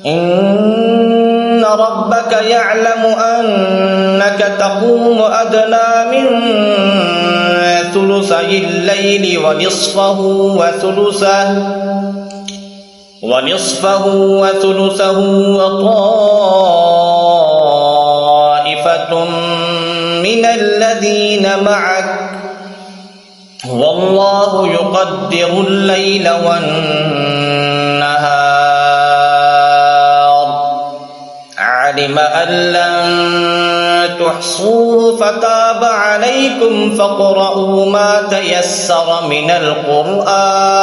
إن ربك يعلم أنك تقوم أدنى من ثلثي الليل ونصفه وثلثه وطائفة من الذين معك والله يقدر الليل والنهار علم أن لن تحصوه فتاب عليكم فاقرؤوا ما تيسر من القرآن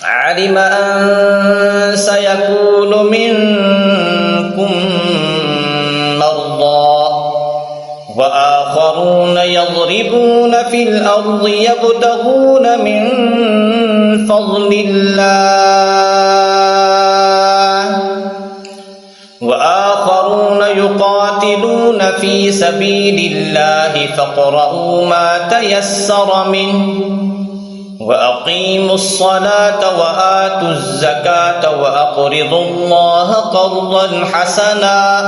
علم أن سيكون منكم مرضى وآخرون يضربون في الأرض يبتغون من فضل الله وآخرون يقاتلون في سبيل الله فاقرؤوا ما تيسر منه وأقيموا الصلاة وآتوا الزكاة وأقرضوا الله قرضا حسنا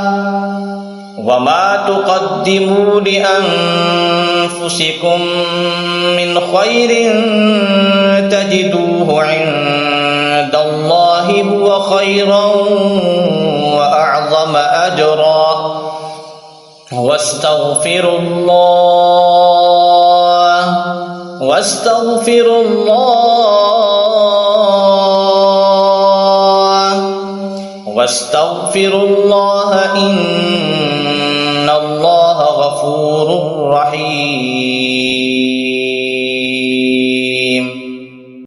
وما تقدموا لأنفسكم من خير تجدوه عند الله هو خيرا وأعظم أجرا واستغفروا الله إن